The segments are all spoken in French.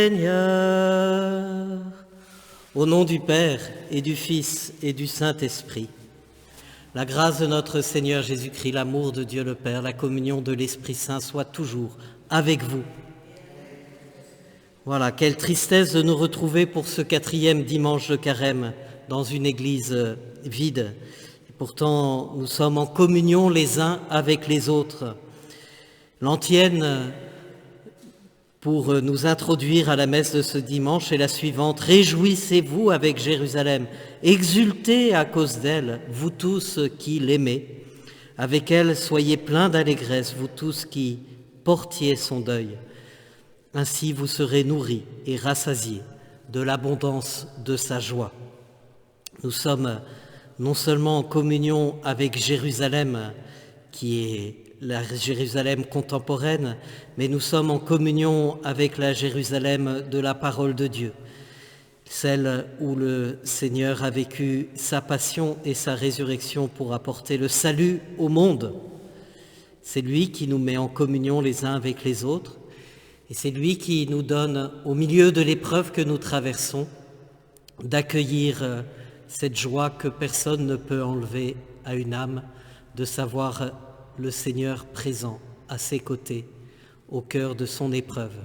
Seigneur. Au nom du Père et du Fils et du Saint-Esprit, la grâce de notre Seigneur Jésus-Christ, l'amour de Dieu le Père, la communion de l'Esprit Saint soit toujours avec vous. Voilà, quelle tristesse de nous retrouver pour ce 4e dimanche de Carême dans une église vide. Et pourtant, nous sommes en communion les uns avec les autres. L'antienne, pour nous introduire à la messe de ce dimanche, est la suivante. Réjouissez-vous avec Jérusalem, exultez à cause d'elle, vous tous qui l'aimez. Avec elle, soyez pleins d'allégresse, vous tous qui portiez son deuil. Ainsi vous serez nourris et rassasiés de l'abondance de sa joie. Nous sommes non seulement en communion avec Jérusalem, qui est la Jérusalem contemporaine, mais nous sommes en communion avec la Jérusalem de la parole de Dieu, celle où le Seigneur a vécu sa passion et sa résurrection pour apporter le salut au monde. C'est lui qui nous met en communion les uns avec les autres, et c'est lui qui nous donne, au milieu de l'épreuve que nous traversons, d'accueillir cette joie que personne ne peut enlever à une âme, de savoir le Seigneur présent à ses côtés, au cœur de son épreuve.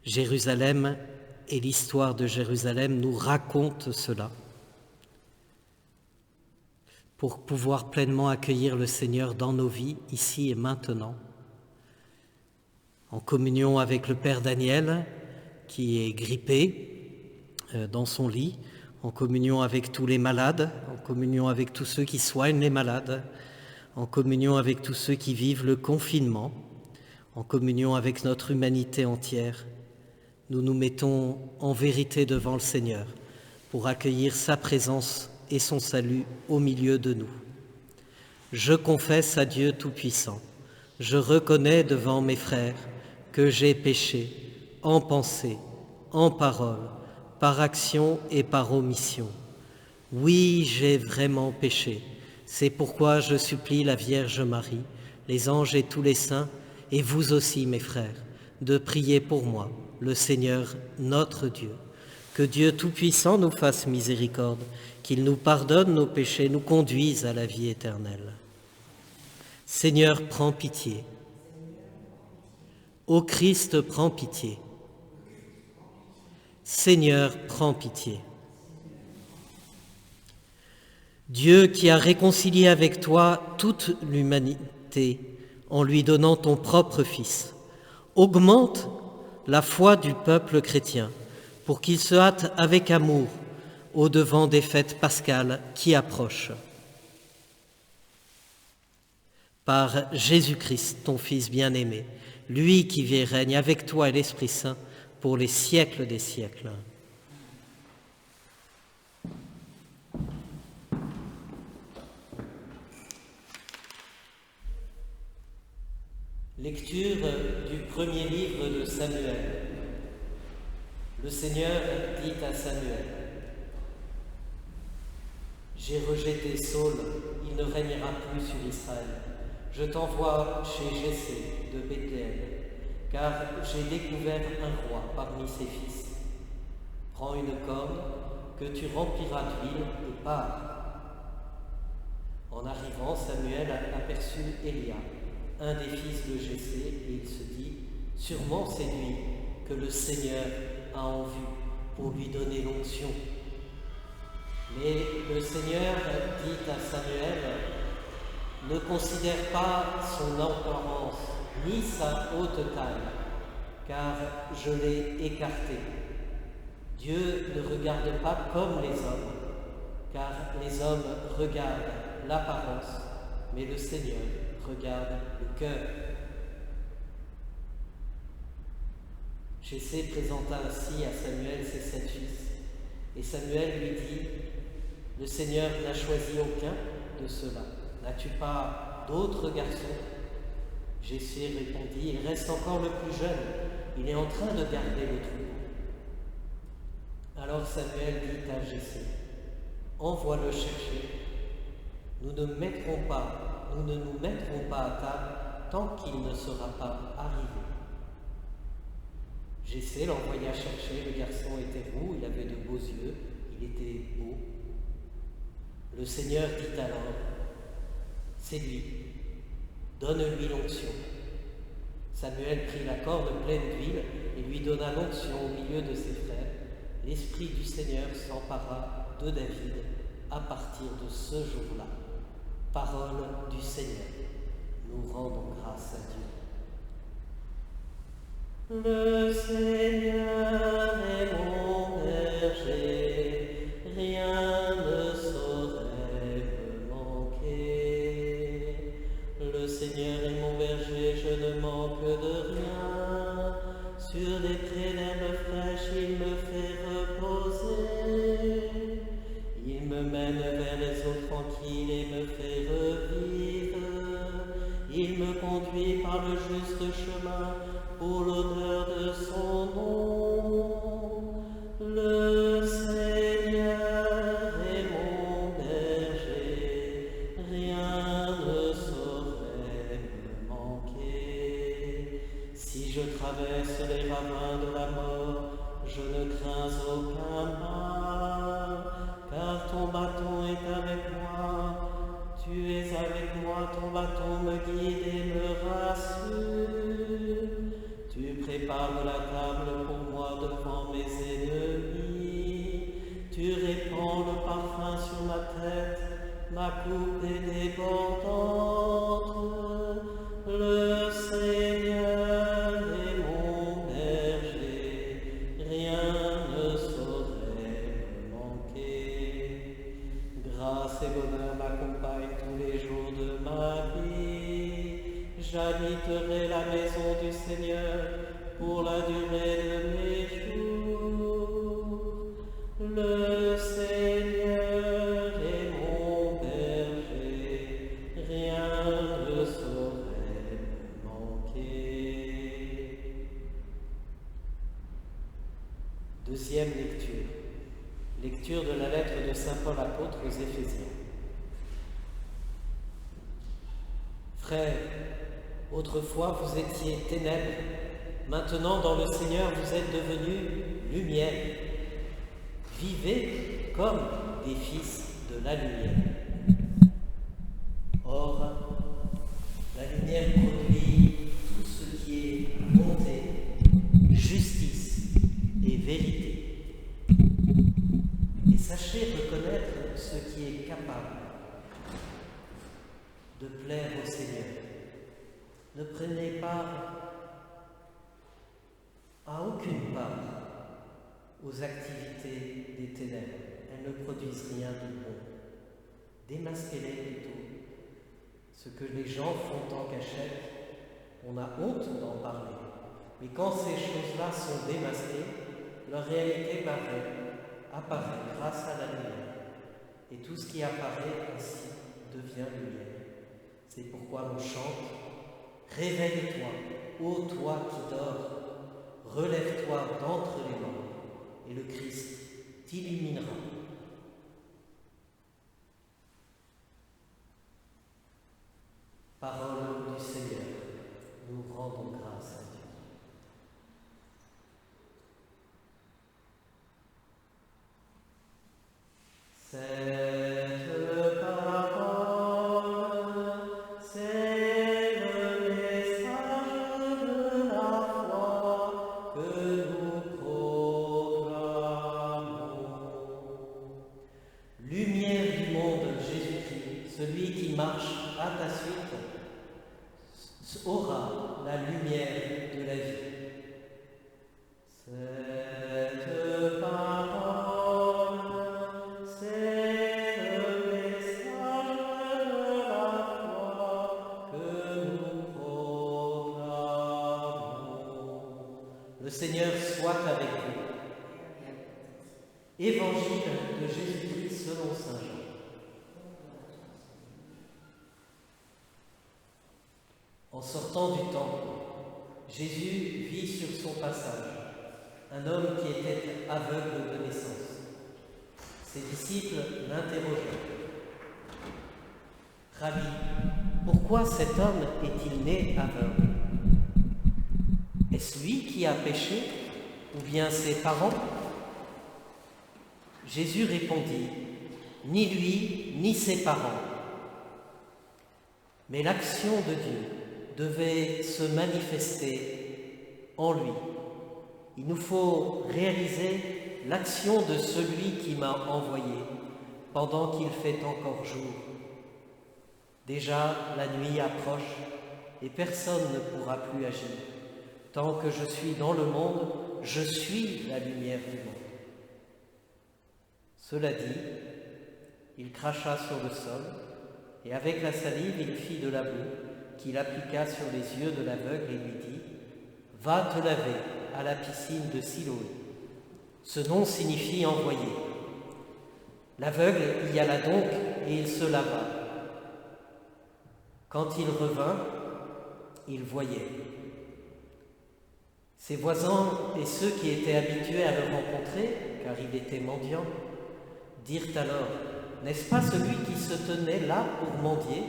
Jérusalem et l'histoire de Jérusalem nous racontent cela. Pour pouvoir pleinement accueillir le Seigneur dans nos vies, ici et maintenant, en communion avec le Père Daniel, qui est grippé dans son lit, en communion avec tous les malades, en communion avec tous ceux qui soignent les malades, en communion avec tous ceux qui vivent le confinement, en communion avec notre humanité entière. Nous nous mettons en vérité devant le Seigneur pour accueillir sa présence et son salut au milieu de nous. Je confesse à Dieu Tout-Puissant, je reconnais devant mes frères que j'ai péché en pensée, en parole, par action et par omission. Oui, j'ai vraiment péché. C'est pourquoi je supplie la Vierge Marie, les anges et tous les saints, et vous aussi, mes frères, de prier pour moi, le Seigneur notre Dieu. Que Dieu Tout-Puissant nous fasse miséricorde, qu'il nous pardonne nos péchés, nous conduise à la vie éternelle. Seigneur, prends pitié. Ô Christ, prends pitié. Seigneur, prends pitié. Dieu qui a réconcilié avec toi toute l'humanité en lui donnant ton propre Fils, augmente la foi du peuple chrétien pour qu'il se hâte avec amour au-devant des fêtes pascales qui approchent. Par Jésus-Christ, ton Fils bien-aimé, lui qui vit et règne avec toi et l'Esprit Saint pour les siècles des siècles. Lecture du premier livre de Samuel. Le Seigneur dit à Samuel: « J'ai rejeté Saul, il ne régnera plus sur Israël. Je t'envoie chez Jessé de Bethléem, car j'ai découvert un roi parmi ses fils. Prends une corne que tu rempliras d'huile et pars. » En arrivant, Samuel aperçut Élia, un des fils de Jessé, et il se dit: « Sûrement c'est lui que le Seigneur a en vue pour lui donner l'onction. » Mais le Seigneur dit à Samuel: « Ne considère pas son apparence ni sa haute taille, car je l'ai écarté. Dieu ne regarde pas comme les hommes, car les hommes regardent l'apparence, mais le Seigneur regarde le cœur. » Jessé présenta ainsi à Samuel ses 7 fils, et Samuel lui dit: « Le Seigneur n'a choisi aucun de ceux-là. N'as-tu pas d'autres garçons ?» Jessé répondit: « Il reste encore le plus jeune, il est en train de garder le troupeau. » Alors Samuel dit à Jessé: « Envoie-le chercher. Nous ne nous mettrons pas à table tant qu'il ne sera pas arrivé. » Jessé l'envoya chercher, le garçon était roux, il avait de beaux yeux, il était beau. Le Seigneur dit alors, c'est lui, donne-lui l'onction. Samuel prit la corne pleine d'huile et lui donna l'onction au milieu de ses frères. L'Esprit du Seigneur s'empara de David à partir de ce jour-là. Parole du Seigneur. Nous rendons grâce à Dieu. Le Seigneur est mon berger, rien ne saurait me manquer. Le Seigneur est mon berger, je ne manque de rien. Sur des prés d'herbes fraîches, il me fait reposer. Il me mène vers les eaux tranquilles et me fait revivre. Il me conduit par le juste chemin pour l'honneur de son nom. Le Seigneur est mon berger, rien ne saurait me manquer. Si je traverse les ravins de la mort, je ne crains aucun mal, car ton bâton est avec moi. Tu es avec moi, ton bâton me guide et me rassure. Tu prépares la table pour moi devant mes ennemis. Tu répands le parfum sur ma tête, ma coupe est débordante. Le Seigneur est mon berger, rien ne saurait me manquer. Grâce et bonheur m'accompagnent tous les jours de ma vie. J'habiterai la maison du Seigneur pour la durée de mes jours. Le Seigneur est mon berger, rien ne saurait me manquer. Deuxième lecture. Lecture de la lettre de saint Paul apôtre aux Éphésiens. Frères, autrefois vous étiez ténèbres, maintenant dans le Seigneur vous êtes devenus lumière. Vivez comme des fils de la lumière. Or, la lumière produit tout ce qui est bonté, justice et vérité. Et sachez reconnaître ce qui est capable de plaire au Seigneur. Ne prenez part à aucune part aux activités des ténèbres. Elles ne produisent rien de bon. Démasquez-les plutôt. Ce que les gens font en cachette, on a honte d'en parler. Mais quand ces choses-là sont démasquées, leur réalité apparaît grâce à la lumière. Et tout ce qui apparaît ainsi devient lumière. C'est pourquoi on chante « Réveille-toi, ô toi qui dors, relève-toi d'entre les morts, et le Christ t'illuminera. » Parole du Seigneur, nous rendons grâce à Dieu. Cette parole, c'est le message de la foi que nous proclamons. Lumière du monde, Jésus-Christ, celui qui marche à ta suite, aura la lumière de la vie. Cette parole, c'est le message de la foi que nous proclamons. Le Seigneur soit avec vous. Évangile de Jésus-Christ selon saint Jean. En sortant du temple, Jésus vit sur son passage un homme qui était aveugle de naissance. Ses disciples l'interrogèrent. « Rabbi, pourquoi cet homme est-il né aveugle? Est-ce lui qui a péché ou bien ses parents? Jésus répondit, ni lui, ni ses parents. Mais l'action de Dieu devait se manifester en lui. Il nous faut réaliser l'action de celui qui m'a envoyé pendant qu'il fait encore jour. Déjà, la nuit approche et personne ne pourra plus agir. Tant que je suis dans le monde, je suis la lumière du monde. Cela dit, il cracha sur le sol et avec la salive, il fit de la boue qu'il appliqua sur les yeux de l'aveugle et lui dit « Va te laver à la piscine de Siloé ». Ce nom signifie « envoyé ». L'aveugle y alla donc et il se lava. Quand il revint, il voyait. Ses voisins et ceux qui étaient habitués à le rencontrer, car il était mendiant, dirent alors « N'est-ce pas celui qui se tenait là pour mendier ?»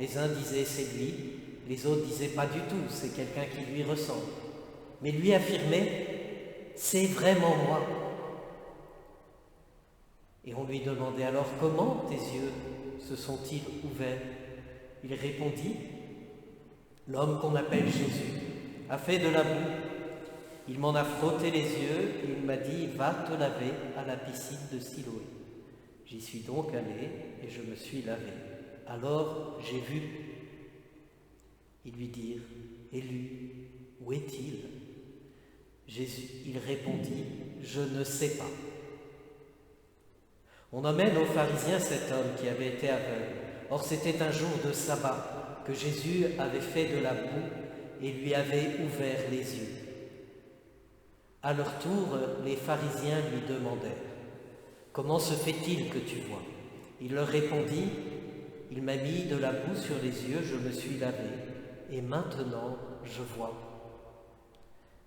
Les uns disaient « C'est lui », les autres disaient « Pas du tout, c'est quelqu'un qui lui ressemble ». Mais lui affirmait « C'est vraiment moi ». Et on lui demandait alors « Comment tes yeux se sont-ils ouverts ?» Il répondit « L'homme qu'on appelle Jésus a fait de la boue. Il m'en a frotté les yeux et il m'a dit « Va te laver à la piscine de Siloé ». J'y suis donc allé et je me suis lavé. Alors j'ai vu. Ils lui dirent « Élu, où est-il » Jésus, il répondit « Je ne sais pas ». On amène aux pharisiens cet homme qui avait été aveugle. Or c'était un jour de sabbat que Jésus avait fait de la boue et lui avait ouvert les yeux. À leur tour, les pharisiens lui demandèrent « Comment se fait-il que tu vois ?» Il leur répondit « Il m'a mis de la boue sur les yeux, je me suis lavé, et maintenant je vois. »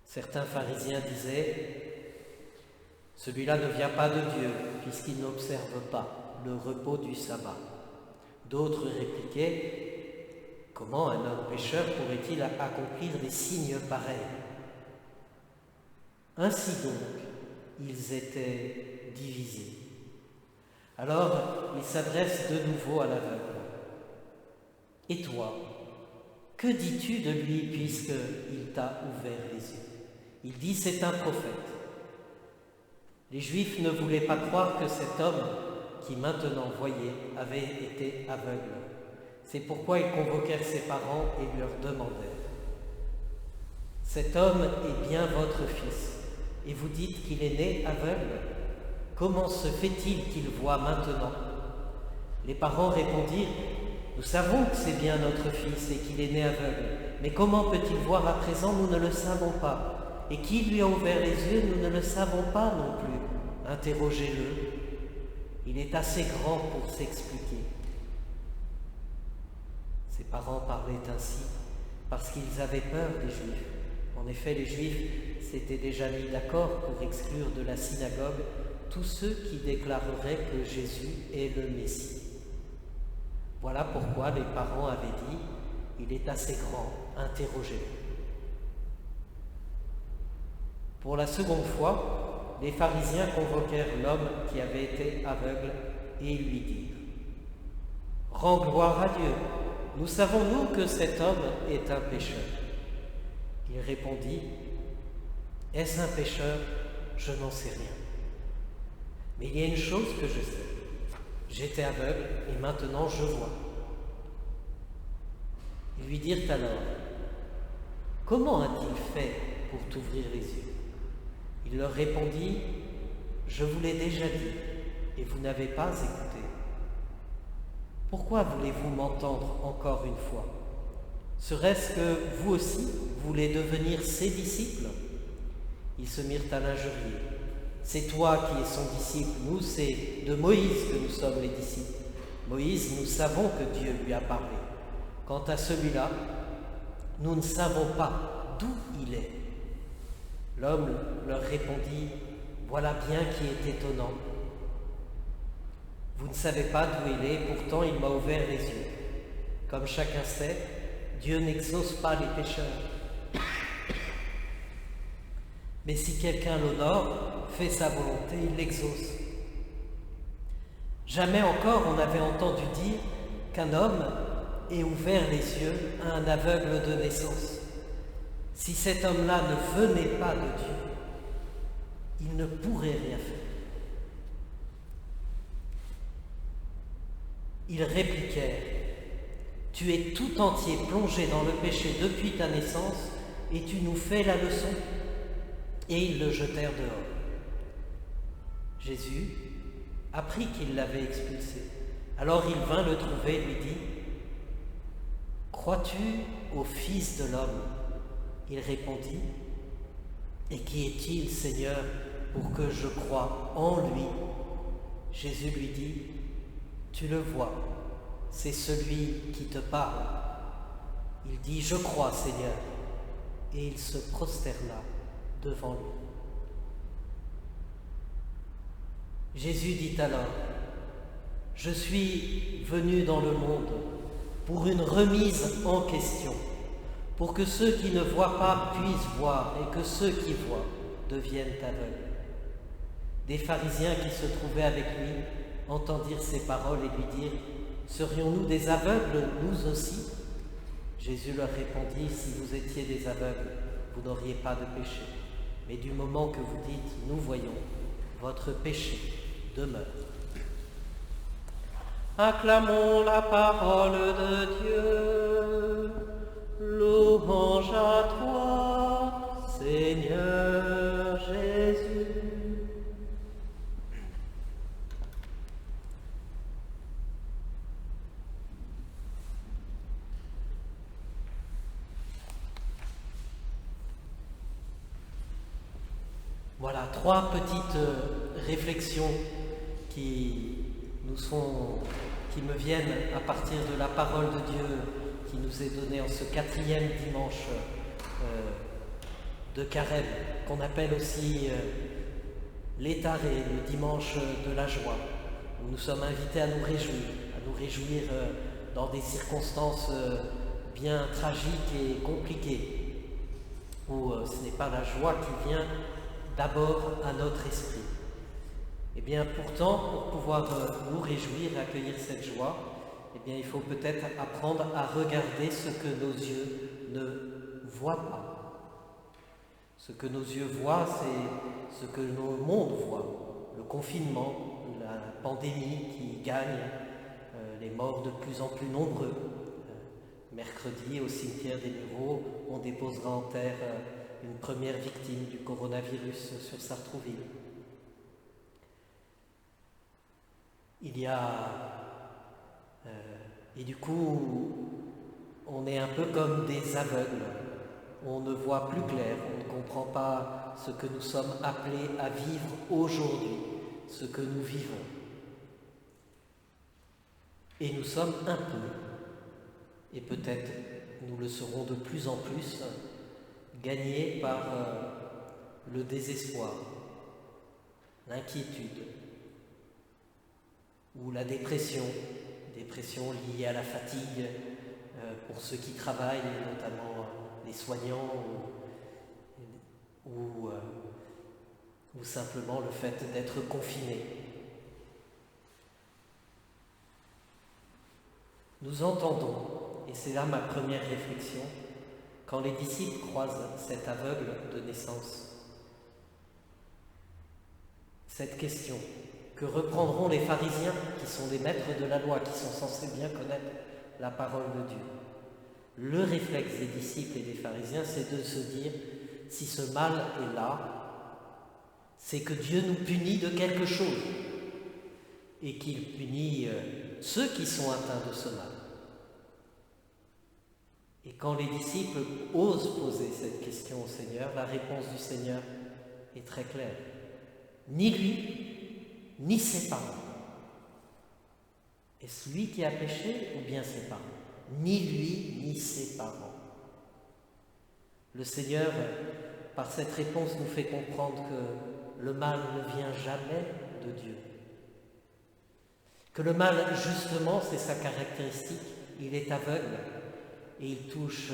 Certains pharisiens disaient « Celui-là ne vient pas de Dieu, puisqu'il n'observe pas le repos du sabbat. » D'autres répliquaient « Comment un homme pécheur pourrait-il accomplir des signes pareils ?» Ainsi donc, ils étaient divisés. Alors, il s'adresse de nouveau à l'aveugle. « Et toi, que dis-tu de lui puisqu'il t'a ouvert les yeux ?» Il dit « C'est un prophète. » Les Juifs ne voulaient pas croire que cet homme, qui maintenant voyait, avait été aveugle. C'est pourquoi ils convoquèrent ses parents et leur demandèrent « Cet homme est bien votre fils, et vous dites qu'il est né aveugle ? Comment se fait-il qu'il voit maintenant ?» Les parents répondirent « Nous savons que c'est bien notre fils et qu'il est né aveugle, mais comment peut-il voir à présent? Nous ne le savons pas. Et qui lui a ouvert les yeux? Nous ne le savons pas non plus. Interrogez-le. Il est assez grand pour s'expliquer. » Ses parents parlaient ainsi parce qu'ils avaient peur des Juifs. En effet, les Juifs s'étaient déjà mis d'accord pour exclure de la synagogue tous ceux qui déclareraient que Jésus est le Messie. Voilà pourquoi les parents avaient dit « Il est assez grand, interrogez-le. » Pour la seconde fois, les pharisiens convoquèrent l'homme qui avait été aveugle et lui dirent « Rends gloire à Dieu, nous savons nous que cet homme est un pécheur. » Il répondit « Est-ce un pécheur? Je n'en sais rien. Mais il y a une chose que je sais. J'étais aveugle et maintenant je vois. » Ils lui dirent alors « Comment a-t-il fait pour t'ouvrir les yeux ?» Il leur répondit « Je vous l'ai déjà dit et vous n'avez pas écouté. Pourquoi voulez-vous m'entendre encore une fois? Serait-ce que vous aussi voulez devenir ses disciples ?» Ils se mirent à l'injurier. « C'est toi qui es son disciple, nous c'est de Moïse que nous sommes les disciples. Moïse, nous savons que Dieu lui a parlé. Quant à celui-là, nous ne savons pas d'où il est. » L'homme leur répondit « Voilà bien qui est étonnant. Vous ne savez pas d'où il est, pourtant il m'a ouvert les yeux. Comme chacun sait, Dieu n'exauce pas les pécheurs. Mais si quelqu'un l'honore, fait sa volonté, il l'exauce. Jamais encore on n'avait entendu dire qu'un homme ait ouvert les yeux à un aveugle de naissance. Si cet homme-là ne venait pas de Dieu, il ne pourrait rien faire. Ils répliquèrent: Tu es tout entier plongé dans le péché depuis ta naissance, et tu nous fais la leçon. Et ils le jetèrent dehors. Jésus apprit qu'il l'avait expulsé. Alors il vint le trouver et lui dit: Crois-tu au Fils de l'homme? Il répondit: Et qui est-il, Seigneur, pour que je croie en lui? Jésus lui dit: Tu le vois, c'est celui qui te parle. Il dit: Je crois, Seigneur. Et il se prosterna devant lui. Jésus dit alors: Je suis venu dans le monde pour une remise en question, pour que ceux qui ne voient pas puissent voir et que ceux qui voient deviennent aveugles. Des pharisiens qui se trouvaient avec lui entendirent ces paroles et lui dirent: Serions-nous des aveugles, nous aussi? Jésus leur répondit: Si vous étiez des aveugles, vous n'auriez pas de péché. Mais du moment que vous dites: Nous voyons, votre péché demeure. Acclamons la parole de Dieu. Louange à toi, Seigneur Jésus. Voilà, trois petites réflexions qui me viennent à partir de la parole de Dieu qui nous est donnée en ce 4e dimanche de Carême, qu'on appelle aussi l'Étaré, le dimanche de la joie, où nous sommes invités à nous réjouir dans des circonstances bien tragiques et compliquées, où ce n'est pas la joie qui vient d'abord à notre esprit. Et bien pourtant, pour pouvoir nous réjouir et accueillir cette joie, eh bien il faut peut-être apprendre à regarder ce que nos yeux ne voient pas. Ce que nos yeux voient, c'est ce que nos mondes voient. Le confinement, la pandémie qui gagne, les morts de plus en plus nombreux. Mercredi, au cimetière des Mureaux, on déposera en terre une première victime du coronavirus sur Sartrouville. Et du coup, on est un peu comme des aveugles. On ne voit plus clair, on ne comprend pas ce que nous sommes appelés à vivre aujourd'hui, ce que nous vivons. Et nous sommes un peu, et peut-être nous le serons de plus en plus, gagnés par le désespoir, l'inquiétude ou la dépression liée à la fatigue pour ceux qui travaillent, notamment les soignants ou simplement le fait d'être confinés. Nous entendons, et c'est là ma première réflexion, quand les disciples croisent cet aveugle de naissance, cette question que reprendront les pharisiens, qui sont les maîtres de la loi, qui sont censés bien connaître la parole de Dieu. Le réflexe des disciples et des pharisiens, c'est de se dire, si ce mal est là, c'est que Dieu nous punit de quelque chose, et qu'il punit ceux qui sont atteints de ce mal. Et quand les disciples osent poser cette question au Seigneur, la réponse du Seigneur est très claire. Ni lui, ni ses parents. Est-ce lui qui a péché ou bien ses parents? Ni lui, ni ses parents. Le Seigneur, par cette réponse, nous fait comprendre que le mal ne vient jamais de Dieu. Que le mal, justement, c'est sa caractéristique, il est aveugle et il touche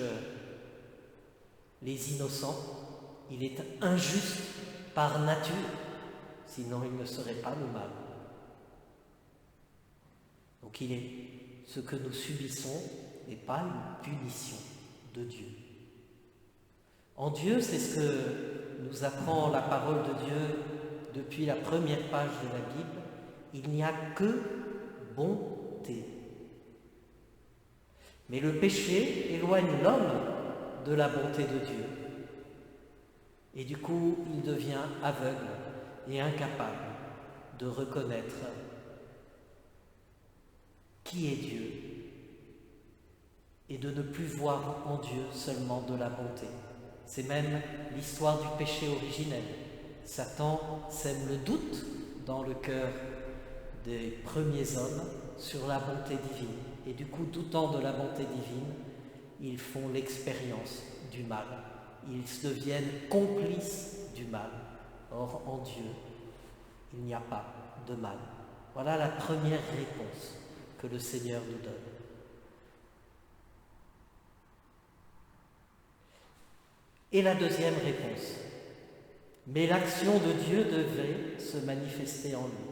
les innocents, Il est injuste par nature, sinon il ne serait pas le mal. Donc ce que nous subissons n'est pas une punition de Dieu. En Dieu, c'est ce que nous apprend la parole de Dieu depuis la première page de la Bible, il n'y a que bonté. Mais le péché éloigne l'homme de la bonté de Dieu. Et du coup, il devient aveugle et incapable de reconnaître qui est Dieu et de ne plus voir en Dieu seulement de la bonté. C'est même l'histoire du péché originel. Satan sème le doute dans le cœur des premiers hommes sur la bonté divine. Et du coup, doutant de la bonté divine, ils font l'expérience du mal. Ils deviennent complices du mal. Or, en Dieu, il n'y a pas de mal. Voilà la première réponse que le Seigneur nous donne. Et la deuxième réponse. Mais l'action de Dieu devait se manifester en lui.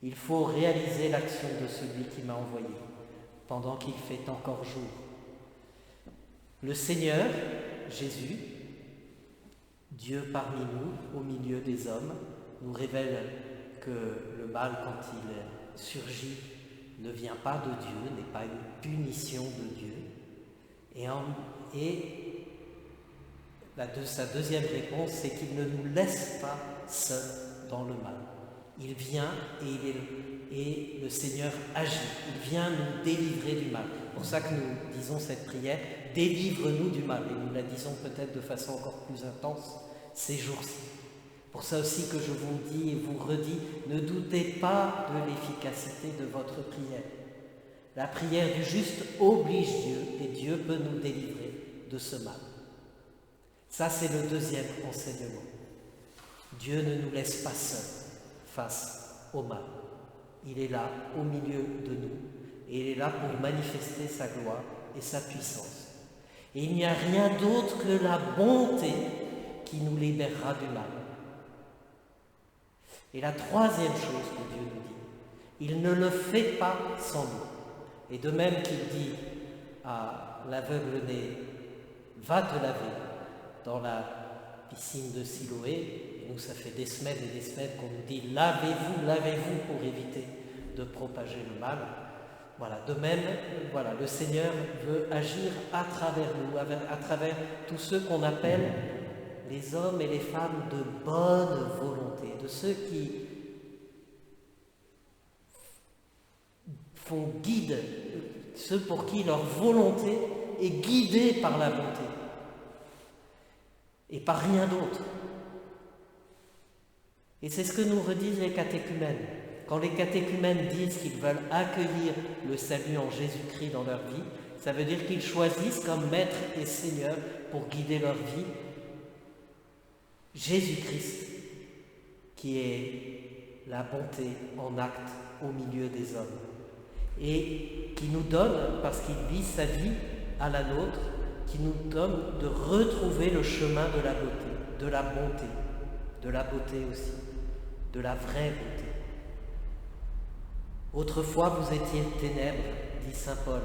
Il faut réaliser l'action de celui qui m'a envoyé, pendant qu'il fait encore jour. Le Seigneur, Jésus, Dieu parmi nous, au milieu des hommes, nous révèle que le mal, quand il surgit, ne vient pas de Dieu, n'est pas une punition de Dieu. Sa deuxième réponse, c'est qu'il ne nous laisse pas seuls dans le mal. Il vient et le Seigneur agit. Il vient nous délivrer du mal. C'est pour ça que nous disons cette prière, délivre-nous du mal. Et nous la disons peut-être de façon encore plus intense ces jours-ci. Pour ça aussi que je vous dis et vous redis, ne doutez pas de l'efficacité de votre prière. La prière du juste oblige Dieu et Dieu peut nous délivrer de ce mal. Ça, c'est le deuxième enseignement. Dieu ne nous laisse pas seuls face au mal. Il est là, au milieu de nous, et il est là pour manifester sa gloire et sa puissance. Et il n'y a rien d'autre que la bonté qui nous libérera du mal. Et la troisième chose que Dieu nous dit, il ne le fait pas sans nous. Et de même qu'il dit à l'aveugle-né, va te laver dans la piscine de Siloé, et nous ça fait des semaines et des semaines qu'on nous dit lavez-vous, lavez-vous pour éviter de propager le mal. Voilà, de même, voilà, le Seigneur veut agir à travers nous, à travers tous ceux qu'on appelle les hommes et les femmes de bonne volonté, de ceux qui font guide, ceux pour qui leur volonté est guidée par la bonté et par rien d'autre. Et c'est ce que nous redisent les catéchumènes. Quand les catéchumènes disent qu'ils veulent accueillir le salut en Jésus-Christ dans leur vie, ça veut dire qu'ils choisissent comme maître et seigneur pour guider leur vie Jésus-Christ, qui est la bonté en acte au milieu des hommes, et qui nous donne, parce qu'il vit sa vie à la nôtre, qui nous donne de retrouver le chemin de la beauté, de la bonté, de la beauté aussi, de la vraie beauté. Autrefois vous étiez ténèbres, dit saint Paul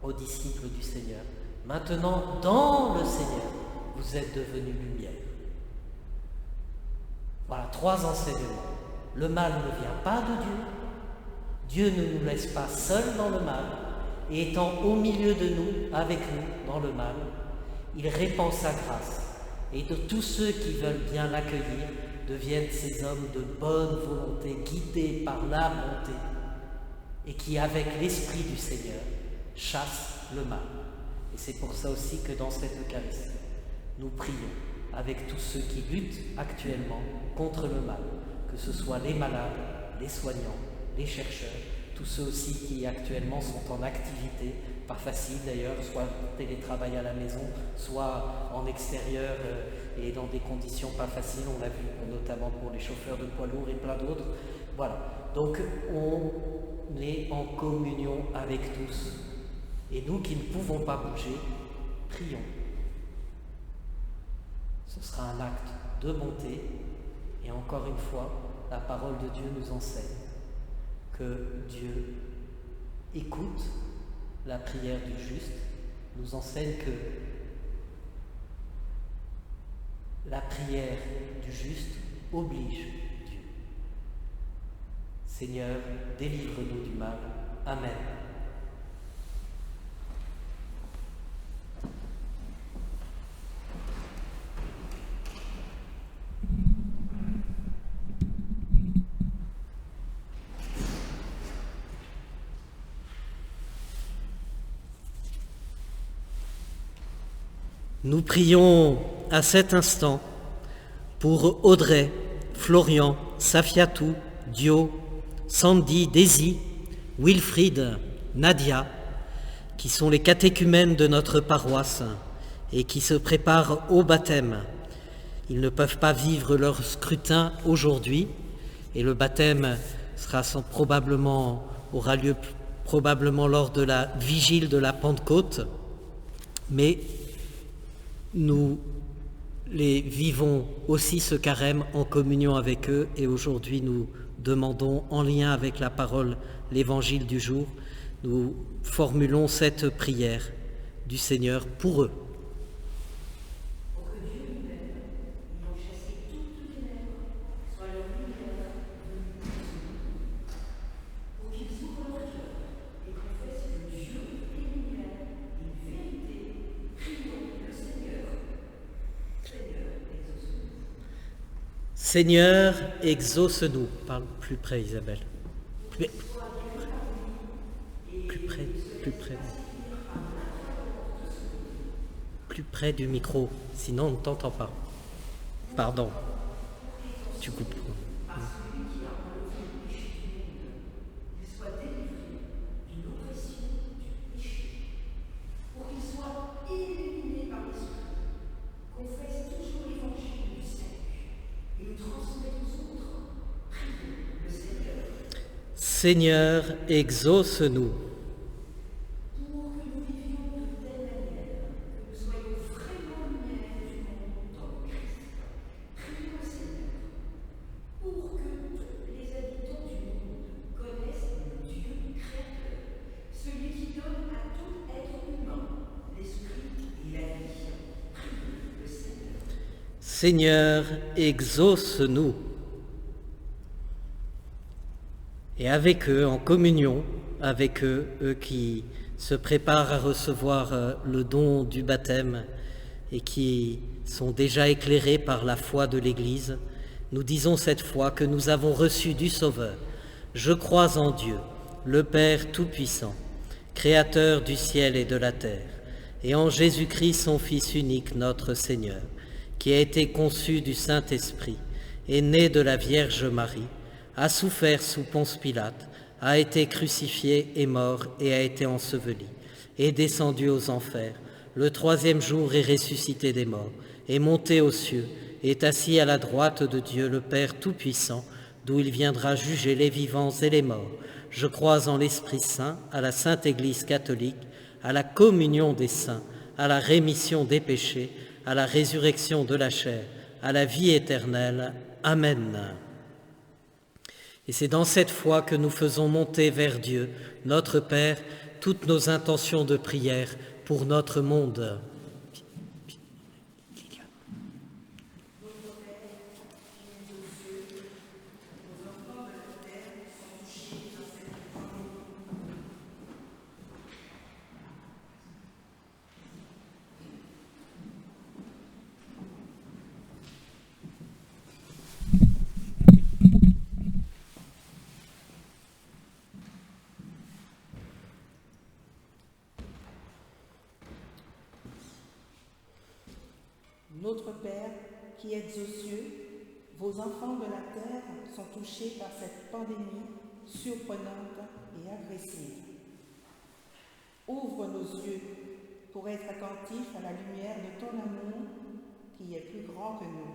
aux disciples du Seigneur. Maintenant, dans le Seigneur, vous êtes devenus lumière. Voilà, 3 enseignements. Le mal ne vient pas de Dieu. Dieu ne nous laisse pas seuls dans le mal. Et étant au milieu de nous, avec nous, dans le mal, il répand sa grâce. Et de tous ceux qui veulent bien l'accueillir, deviennent ces hommes de bonne volonté, guidés par la bonté, et qui, avec l'Esprit du Seigneur, chassent le mal. Et c'est pour ça aussi que dans cette Eucharistie, nous prions avec tous ceux qui luttent actuellement contre le mal, que ce soit les malades, les soignants, les chercheurs, tous ceux aussi qui actuellement sont en activité, pas facile d'ailleurs, soit télétravail à la maison, soit en extérieur et dans des conditions pas faciles, on l'a vu notamment pour les chauffeurs de poids lourds et plein d'autres. Voilà, donc on est en communion avec tous. Et nous qui ne pouvons pas bouger, prions. Ce sera un acte de bonté. Et encore une fois, la parole de Dieu nous enseigne que Dieu écoute la prière du juste, nous enseigne que la prière du juste oblige Dieu. Seigneur, délivre-nous du mal. Amen. Nous prions à cet instant pour Audrey, Florian, Safiatou, Dio, Sandy, Daisy, Wilfried, Nadia, qui sont les catéchumènes de notre paroisse et qui se préparent au baptême. Ils ne peuvent pas vivre leur scrutin aujourd'hui et le baptême aura lieu probablement lors de la vigile de la Pentecôte, mais nous les vivons aussi ce carême en communion avec eux et aujourd'hui nous demandons en lien avec la parole, l'évangile du jour, nous formulons cette prière du Seigneur pour eux. Seigneur, exauce-nous. Parle plus près, Isabelle. Plus près. Plus près du micro, sinon on ne t'entend pas. Pardon. Tu coupes. Seigneur, exauce-nous. Pour que nous vivions de telle manière que nous soyons vraiment lumière du monde dans le Christ. Prions le Seigneur pour que tous les habitants du monde connaissent le Dieu créateur, celui qui donne à tout être humain l'esprit et la vie. Prions le Seigneur. Seigneur, exauce-nous. Et avec eux, en communion avec eux, eux qui se préparent à recevoir le don du baptême et qui sont déjà éclairés par la foi de l'Église, nous disons cette fois que nous avons reçu du Sauveur. Je crois en Dieu, le Père Tout-Puissant, Créateur du ciel et de la terre, et en Jésus-Christ, son Fils unique, notre Seigneur, qui a été conçu du Saint-Esprit, est né de la Vierge Marie, a souffert sous Ponce Pilate, a été crucifié et mort et a été enseveli, est descendu aux enfers, le troisième jour est ressuscité des morts, est monté aux cieux, est assis à la droite de Dieu le Père Tout-Puissant, d'où il viendra juger les vivants et les morts. Je crois en l'Esprit Saint, à la Sainte Église catholique, à la communion des saints, à la rémission des péchés, à la résurrection de la chair, à la vie éternelle. Amen. Et c'est dans cette foi que nous faisons monter vers Dieu, notre Père, toutes nos intentions de prière pour notre monde. Notre Père, qui êtes aux cieux, vos enfants de la terre sont touchés par cette pandémie surprenante et agressive. Ouvre nos yeux pour être attentifs à la lumière de ton amour qui est plus grand que nous.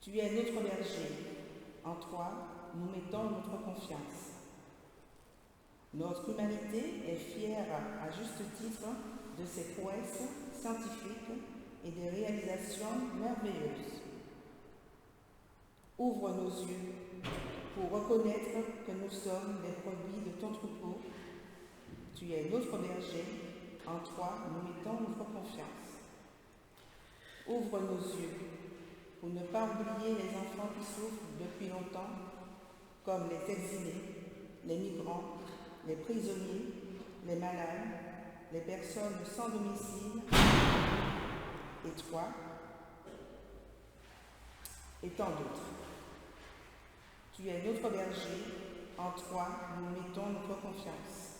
Tu es notre berger, en toi nous mettons notre confiance. Notre humanité est fière à juste titre de ses prouesses scientifiques et des réalisations merveilleuses. Ouvre nos yeux pour reconnaître que nous sommes les brebis de ton troupeau. Tu es notre berger, en toi nous mettons notre confiance. Ouvre nos yeux pour ne pas oublier les enfants qui souffrent depuis longtemps, comme les exilés, les migrants, les prisonniers, les malades, les personnes sans domicile, et toi, et tant d'autres. Tu es notre berger, en toi nous mettons notre confiance.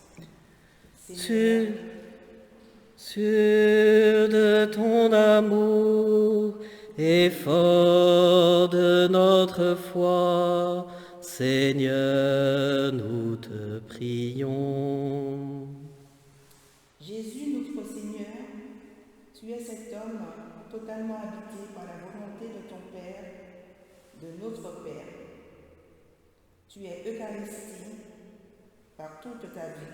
Sûr de ton amour et fort de notre foi, Seigneur, nous te prions. Jésus, notre Seigneur, tu es cet homme totalement habité par la volonté de ton Père, de notre Père. Tu es Eucharistie par toute ta vie.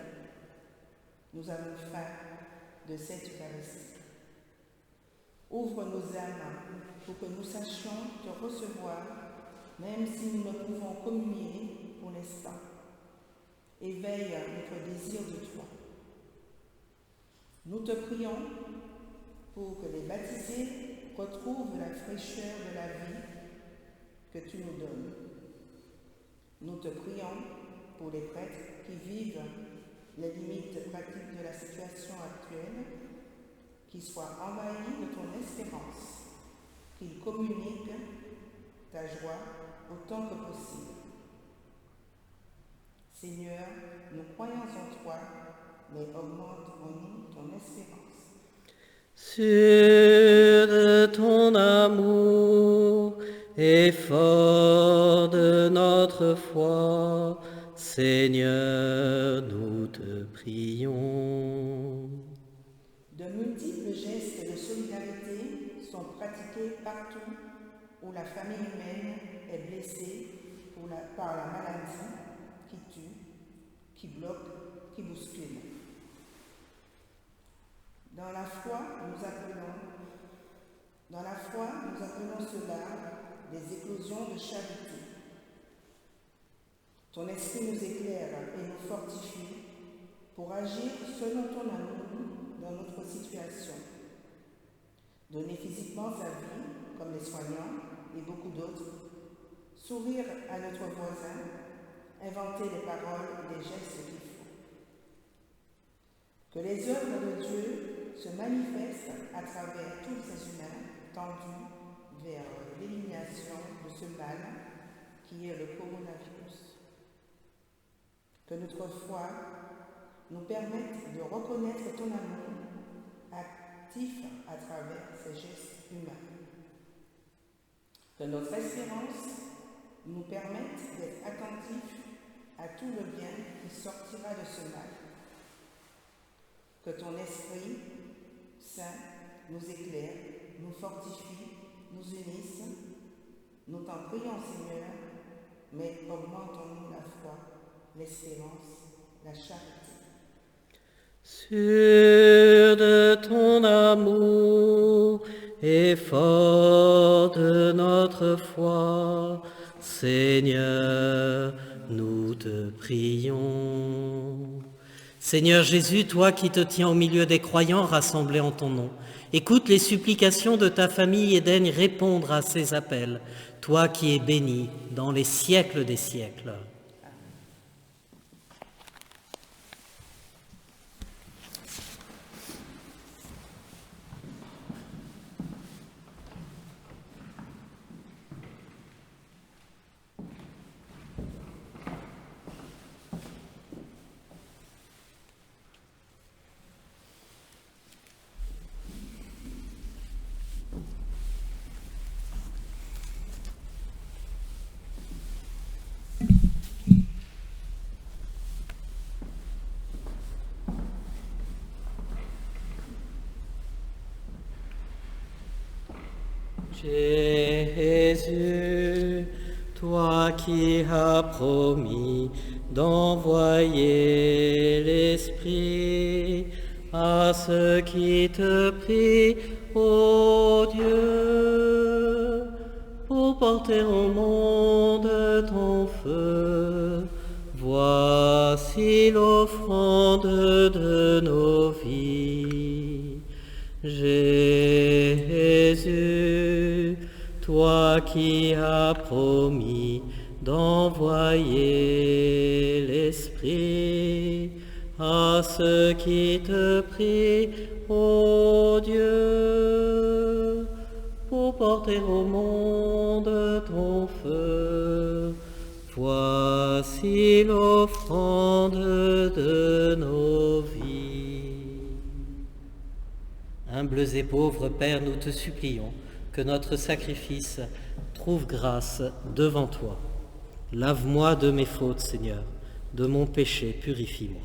Nous avons faim de cette Eucharistie. Ouvre nos âmes pour que nous sachions te recevoir, même si nous ne pouvons communier pour l'instant. Éveille notre désir de toi. Nous te prions pour que les baptisés retrouvent la fraîcheur de la vie que tu nous donnes. Nous te prions pour les prêtres qui vivent les limites pratiques de la situation actuelle, qu'ils soient envahis de ton espérance, qu'ils communiquent ta joie autant que possible. Seigneur, nous croyons en toi, mais augmente en nous ton espérance. Sûr de ton amour et fort de notre foi, Seigneur, nous te prions. De multiples gestes de solidarité sont pratiqués partout où la famille humaine est blessée par la maladie qui tue, qui bloque, qui bouscule. Dans la foi, nous appelons cela des éclosions de charité. Ton esprit nous éclaire et nous fortifie pour agir selon ton amour dans notre situation. Donner physiquement sa vie, comme les soignants et beaucoup d'autres, sourire à notre voisin, inventer des paroles et des gestes qu'il faut. Que les œuvres de Dieu se manifestent à travers tous ces humains tendus vers l'élimination de ce mal qui est le coronavirus. Que notre foi nous permette de reconnaître ton amour actif à travers ces gestes humains. Que notre espérance nous permette d'être attentifs à tout le bien qui sortira de ce mal. Que ton Esprit Saint nous éclaire, nous fortifie, nous unisse. Nous t'en prions, Seigneur, mais augmentons-nous la foi, l'espérance, la charité. Sûr de ton amour et fort de notre foi, Seigneur, nous te prions. Seigneur Jésus, toi qui te tiens au milieu des croyants rassemblés en ton nom, écoute les supplications de ta famille et daigne répondre à ces appels, toi qui es béni dans les siècles des siècles. Jésus, toi qui as promis d'envoyer l'Esprit à ceux qui te prient, ô Dieu, pour porter au monde ton feu. Voici l'offrande de nos vies. Jésus, toi qui as promis d'envoyer l'Esprit à ceux qui te prient, ô Dieu, pour porter au monde ton feu. Voici l'offrande de nos vies. Humbles et pauvres Père, nous te supplions que notre sacrifice trouve grâce devant toi. Lave-moi de mes fautes, Seigneur, de mon péché, purifie-moi.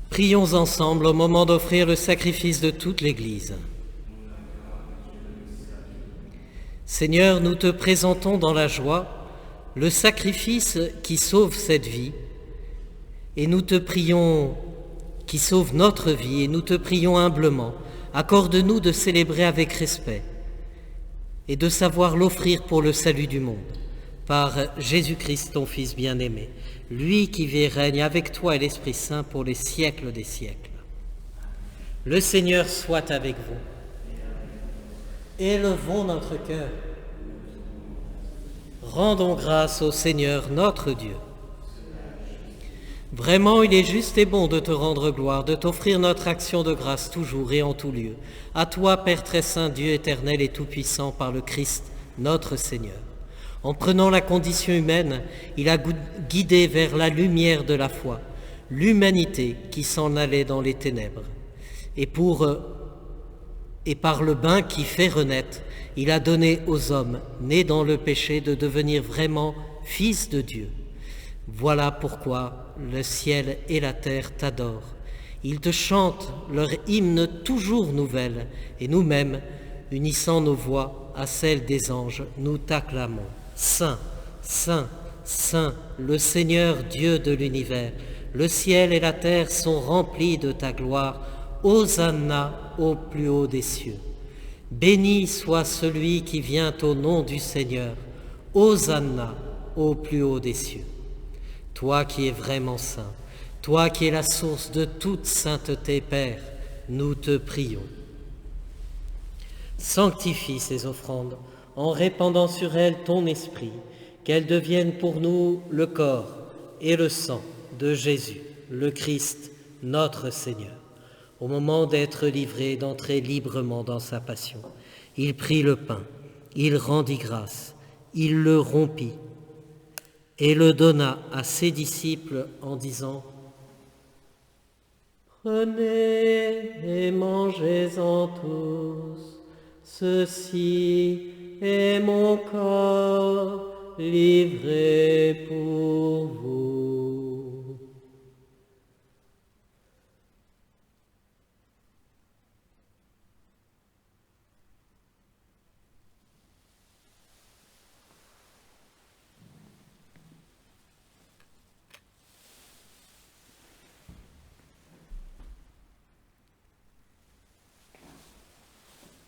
Prions ensemble au moment d'offrir le sacrifice de toute l'Église. Seigneur, nous te présentons dans la joie le sacrifice qui sauve cette vie, et nous te prions, qui sauve notre vie, et nous te prions humblement, accorde-nous de célébrer avec respect et de savoir l'offrir pour le salut du monde, par Jésus-Christ, ton Fils bien-aimé, lui qui vit et règne avec toi et l'Esprit Saint pour les siècles des siècles. Le Seigneur soit avec vous. Élevons notre cœur. Rendons grâce au Seigneur notre Dieu. Vraiment, il est juste et bon de te rendre gloire, de t'offrir notre action de grâce toujours et en tout lieu. À toi, Père très saint, Dieu éternel et tout-puissant, par le Christ, notre Seigneur. En prenant la condition humaine, il a guidé vers la lumière de la foi l'humanité qui s'en allait dans les ténèbres. Et par le bain qui fait renaître, il a donné aux hommes nés dans le péché de devenir vraiment fils de Dieu. Voilà pourquoi le ciel et la terre t'adorent. Ils te chantent leur hymne toujours nouvelle, et nous-mêmes, unissant nos voix à celles des anges, nous t'acclamons. Saint, Saint, Saint, le Seigneur Dieu de l'univers, le ciel et la terre sont remplis de ta gloire. Hosanna au plus haut des cieux. Béni soit celui qui vient au nom du Seigneur. Hosanna au plus haut des cieux. Toi qui es vraiment saint, toi qui es la source de toute sainteté, Père, nous te prions. Sanctifie ces offrandes en répandant sur elles ton esprit, qu'elles deviennent pour nous le corps et le sang de Jésus, le Christ, notre Seigneur. Au moment d'être livré, d'entrer librement dans sa passion, il prit le pain, il rendit grâce, il le rompit et le donna à ses disciples en disant : « Prenez et mangez-en tous, ceci est mon corps livré pour vous. »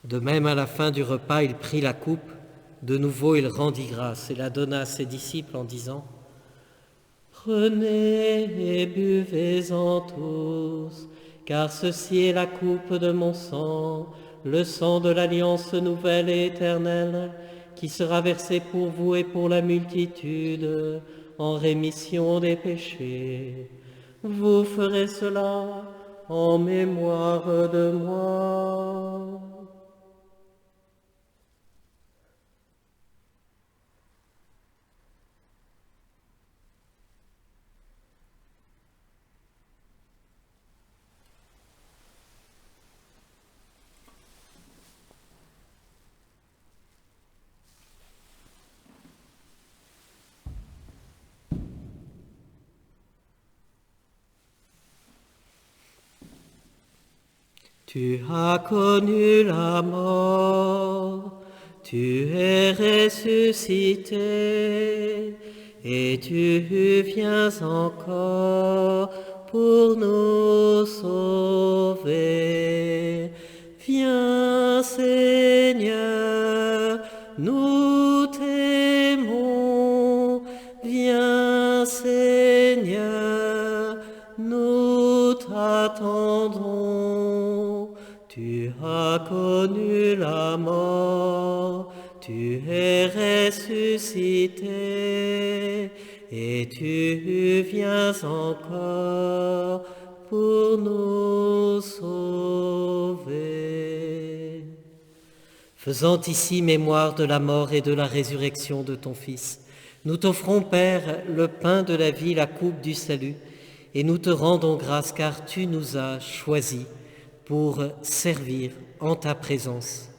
De même, à la fin du repas, il prit la coupe. De nouveau, il rendit grâce et la donna à ses disciples en disant : « Prenez et buvez-en tous, car ceci est la coupe de mon sang, le sang de l'alliance nouvelle et éternelle, qui sera versé pour vous et pour la multitude en rémission des péchés. Vous ferez cela en mémoire de moi. » Tu as connu la mort, tu es ressuscité, et tu viens encore pour nous sauver. Viens, Seigneur, nous t'aimons. Viens, Seigneur, nous t'attendons. Tu as connu la mort, tu es ressuscité, et tu viens encore pour nous sauver. Faisant ici mémoire de la mort et de la résurrection de ton Fils, nous t'offrons, Père, le pain de la vie, la coupe du salut, et nous te rendons grâce car tu nous as choisis pour servir en ta présence.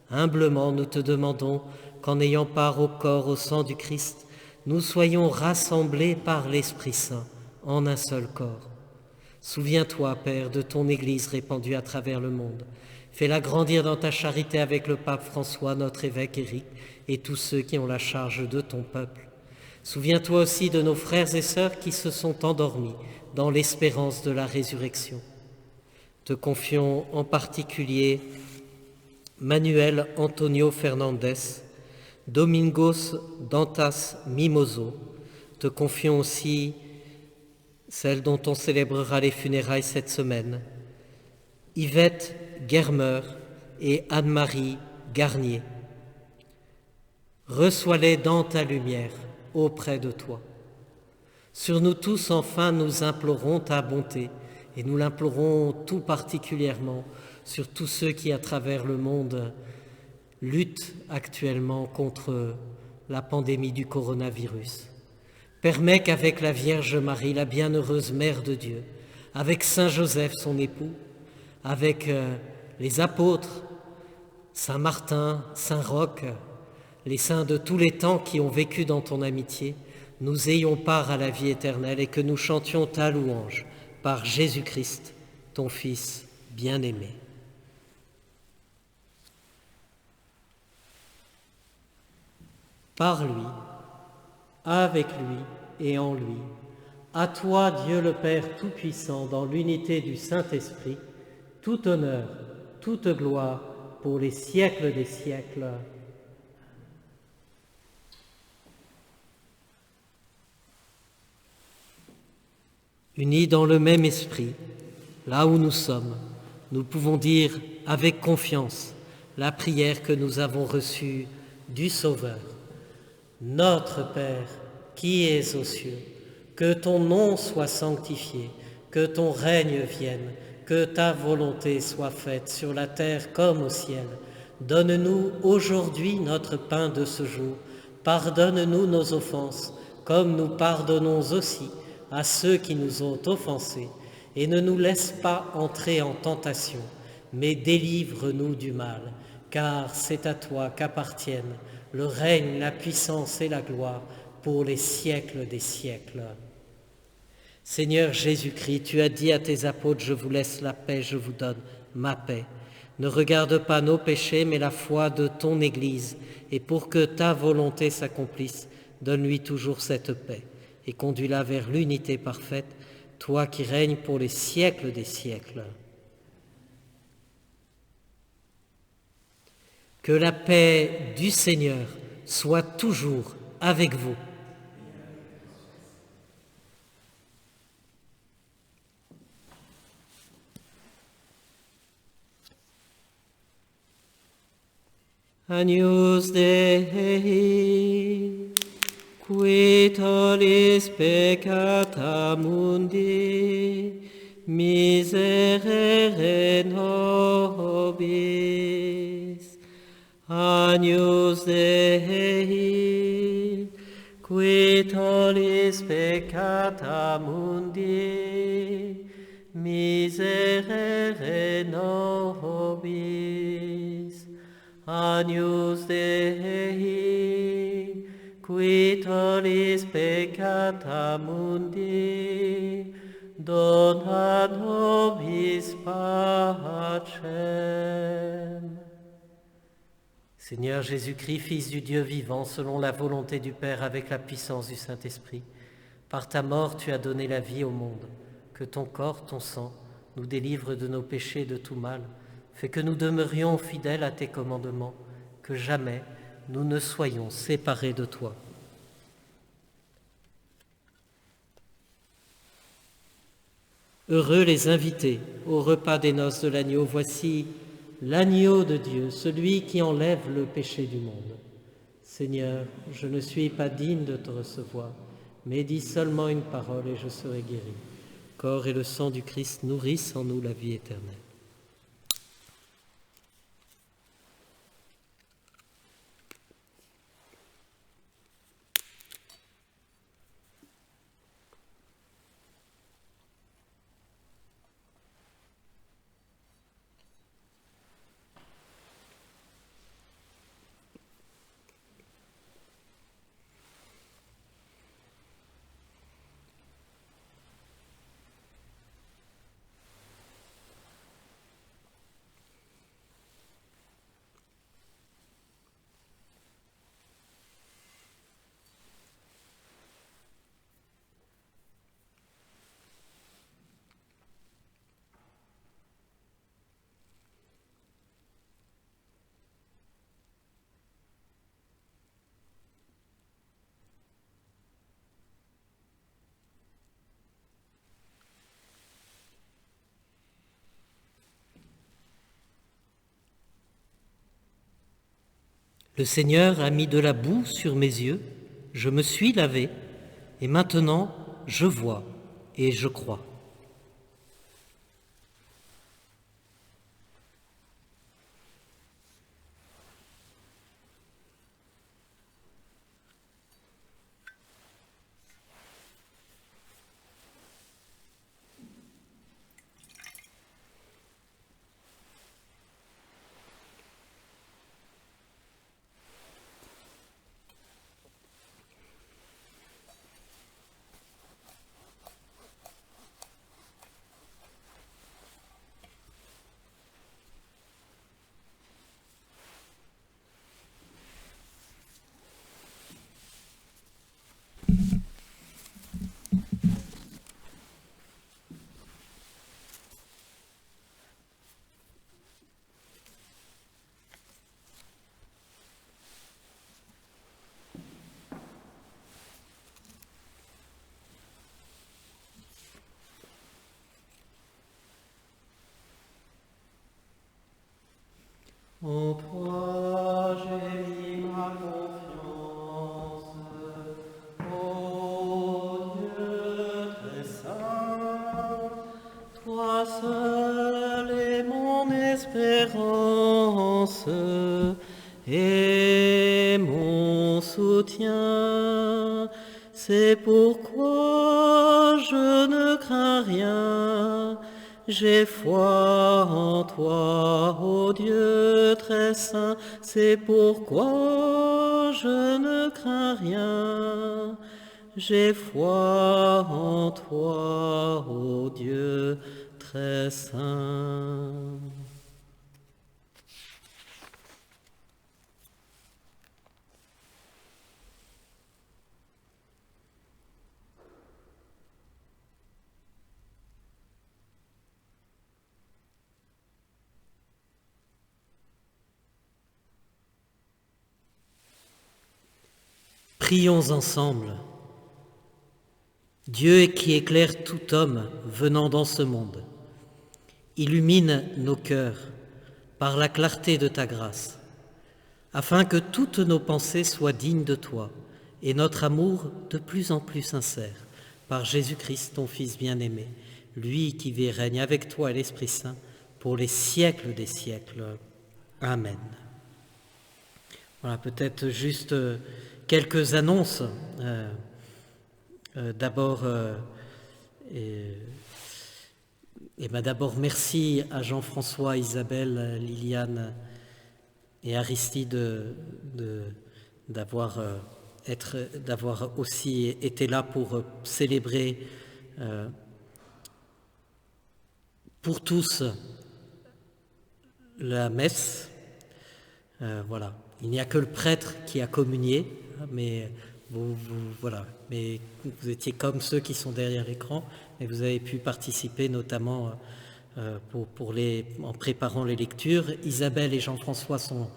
Humblement, nous te demandons qu'en ayant part au corps, au sang du Christ, nous soyons rassemblés par l'Esprit Saint en un seul corps. Souviens-toi, Père, de ton Église répandue à travers le monde. Fais-la grandir dans ta charité avec le pape François, notre évêque Éric, et tous ceux qui ont la charge de ton peuple. Souviens-toi aussi de nos frères et sœurs qui se sont endormis dans l'espérance de la résurrection. Te confions en particulier Manuel Antonio Fernandez, Domingos Dantas Mimoso. Te confions aussi celle dont on célébrera les funérailles cette semaine, Yvette Germer et Anne-Marie Garnier. Reçois-les dans ta lumière auprès de toi. Sur nous tous, enfin, nous implorons ta bonté, et nous l'implorons tout particulièrement sur tous ceux qui, à travers le monde, luttent actuellement contre la pandémie du coronavirus. Permets qu'avec la Vierge Marie, la bienheureuse Mère de Dieu, avec Saint Joseph, son époux, avec les apôtres, Saint Martin, Saint Roch, les saints de tous les temps qui ont vécu dans ton amitié, nous ayons part à la vie éternelle et que nous chantions ta louange par Jésus-Christ, ton Fils bien-aimé. Par lui, avec lui et en lui, à toi, Dieu le Père Tout-Puissant, dans l'unité du Saint-Esprit, tout honneur, toute gloire pour les siècles des siècles. Unis dans le même esprit, là où nous sommes, nous pouvons dire avec confiance la prière que nous avons reçue du Sauveur. Notre Père, qui es aux cieux, que ton nom soit sanctifié, que ton règne vienne, que ta volonté soit faite sur la terre comme au ciel. Donne-nous aujourd'hui notre pain de ce jour. Pardonne-nous nos offenses, comme nous pardonnons aussi à ceux qui nous ont offensés, et ne nous laisse pas entrer en tentation, mais délivre-nous du mal, car c'est à toi qu'appartiennent le règne, la puissance et la gloire pour les siècles des siècles. Seigneur Jésus-Christ, tu as dit à tes apôtres, je vous laisse la paix, je vous donne ma paix. Ne regarde pas nos péchés, mais la foi de ton Église, et pour que ta volonté s'accomplisse, donne-lui toujours cette paix, et conduis-la vers l'unité parfaite, toi qui règnes pour les siècles des siècles. Que la paix du Seigneur soit toujours avec vous. Agnus Dei, qui tollis peccata mundi, miserere nobis. Agnus Dei, qui tollis peccata mundi, miserere nobis. Agnus Dei, qui tollis peccata mundi, dona nobis pacem. Seigneur Jésus-Christ, Fils du Dieu vivant, selon la volonté du Père avec la puissance du Saint-Esprit, par ta mort tu as donné la vie au monde. Que ton corps, ton sang, nous délivre de nos péchés et de tout mal. Fais que nous demeurions fidèles à tes commandements, que jamais nous ne soyons séparés de toi. Heureux les invités au repas des noces de l'agneau. Voici l'agneau de Dieu, celui qui enlève le péché du monde. Seigneur, je ne suis pas digne de te recevoir, mais dis seulement une parole et je serai guéri. Le corps et le sang du Christ nourrissent en nous la vie éternelle. Le Seigneur a mis de la boue sur mes yeux, je me suis lavé, et maintenant je vois et je crois. En toi j'ai mis ma confiance, ô Dieu très saint, toi seul est mon espérance et mon soutien. C'est pourquoi je ne crains rien. J'ai foi en toi, ô Dieu très saint, c'est pourquoi je ne crains rien. J'ai foi en toi, ô Dieu très saint. Prions ensemble. Dieu qui éclaire tout homme venant dans ce monde, illumine nos cœurs par la clarté de ta grâce, afin que toutes nos pensées soient dignes de toi et notre amour de plus en plus sincère, par Jésus-Christ, ton Fils bien-aimé, lui qui vit et règne avec toi et l'Esprit Saint pour les siècles des siècles. Amen. Voilà, peut-être juste quelques annonces. D'abord, merci à Jean-François, Isabelle, Liliane et Aristide d'avoir aussi été là pour célébrer pour tous la messe. Voilà. Il n'y a que le prêtre qui a communié, mais mais vous étiez comme ceux qui sont derrière l'écran, et vous avez pu participer notamment en préparant les lectures. Isabelle et Jean-François sont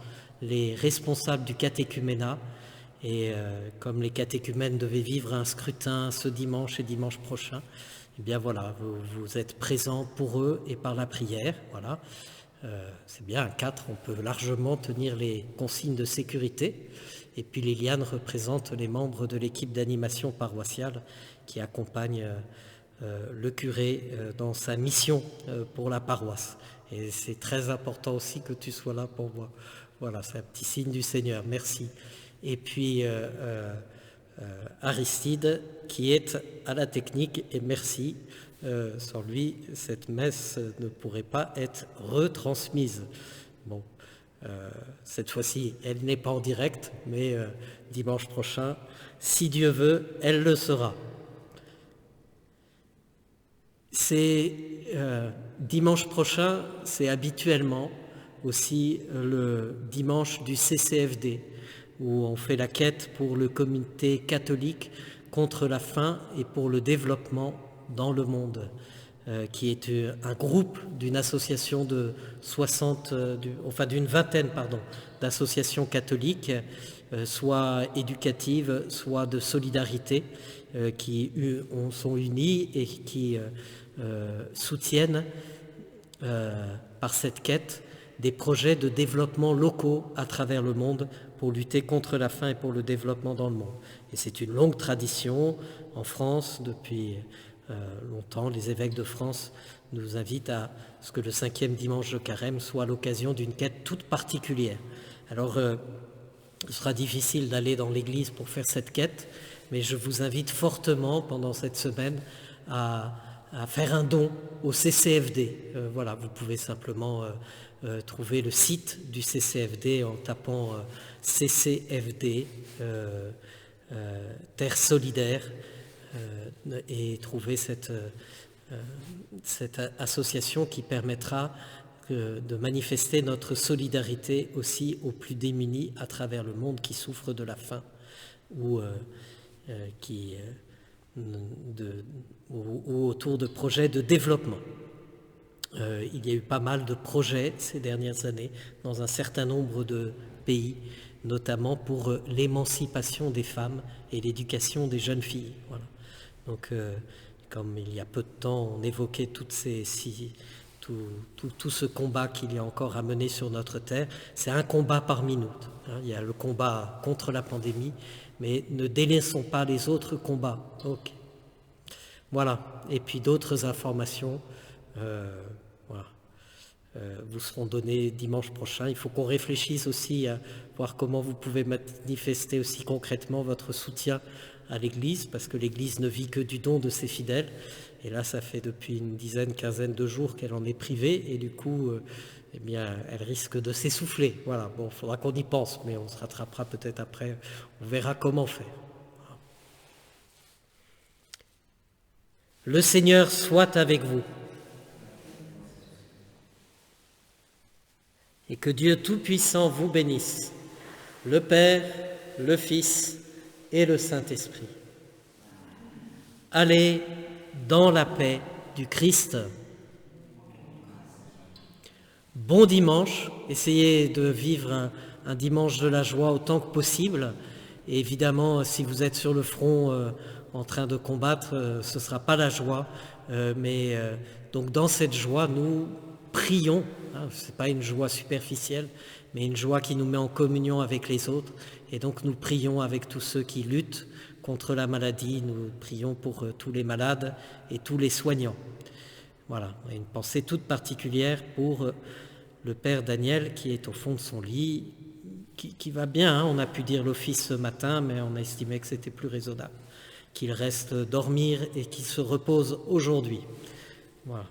les responsables du catéchuménat, et comme les catéchumènes devaient vivre un scrutin ce dimanche et dimanche prochain, eh bien voilà, vous êtes présents pour eux et par la prière. Voilà. C'est bien, à 4, on peut largement tenir les consignes de sécurité. Et puis Liliane représente les membres de l'équipe d'animation paroissiale qui accompagne le curé dans sa mission pour la paroisse. Et c'est très important aussi que tu sois là pour moi. Voilà, c'est un petit signe du Seigneur. Merci. Et puis Aristide qui est à la technique, et merci. Sans lui, cette messe ne pourrait pas être retransmise. Bon, cette fois-ci, elle n'est pas en direct, mais dimanche prochain, si Dieu veut, elle le sera. Dimanche prochain, c'est habituellement aussi le dimanche du CCFD, où on fait la quête pour le comité catholique contre la faim et pour le développement dans le monde, qui est un groupe d'une association de d'une vingtaine d'associations catholiques, soit éducatives, soit de solidarité, qui sont unies et qui soutiennent par cette quête des projets de développement locaux à travers le monde pour lutter contre la faim et pour le développement dans le monde. Et c'est une longue tradition en France depuis longtemps. Les évêques de France nous invitent à ce que le 5e dimanche de Carême soit l'occasion d'une quête toute particulière. Alors, il sera difficile d'aller dans l'église pour faire cette quête, mais je vous invite fortement pendant cette semaine à faire un don au CCFD. Voilà, vous pouvez simplement trouver le site du CCFD en tapant CCFD, Terre solidaire, et trouver cette association qui permettra de manifester notre solidarité aussi aux plus démunis à travers le monde qui souffrent de la faim ou autour de projets de développement. Il y a eu pas mal de projets ces dernières années dans un certain nombre de pays, notamment pour l'émancipation des femmes et l'éducation des jeunes filles. Voilà. Donc, comme il y a peu de temps, on évoquait tout ce combat qu'il y a encore à mener sur notre terre. C'est un combat par minute. Il y a le combat contre la pandémie, mais ne délaissons pas les autres combats. Okay. Voilà. Et puis d'autres informations vous seront données dimanche prochain. Il faut qu'on réfléchisse aussi à voir comment vous pouvez manifester aussi concrètement votre soutien à l'Église, parce que l'Église ne vit que du don de ses fidèles. Et là, ça fait depuis une quinzaine de jours qu'elle en est privée, et du coup, eh bien, elle risque de s'essouffler. Voilà, bon, il faudra qu'on y pense, mais on se rattrapera peut-être après. On verra comment faire. Le Seigneur soit avec vous. Et que Dieu Tout-Puissant vous bénisse, le Père, le Fils et le Saint-Esprit. Allez dans la paix du Christ. Bon dimanche, essayez de vivre un dimanche de la joie autant que possible. Et évidemment, si vous êtes sur le front en train de combattre, ce ne sera pas la joie. Donc dans cette joie, nous prions. Ce n'est pas une joie superficielle, mais une joie qui nous met en communion avec les autres. Et donc nous prions avec tous ceux qui luttent contre la maladie. Nous prions pour tous les malades et tous les soignants. Voilà, une pensée toute particulière pour le Père Daniel qui est au fond de son lit, qui va bien. On a pu dire l'office ce matin, mais on a estimé que c'était plus raisonnable qu'il reste dormir et qu'il se repose aujourd'hui. Voilà.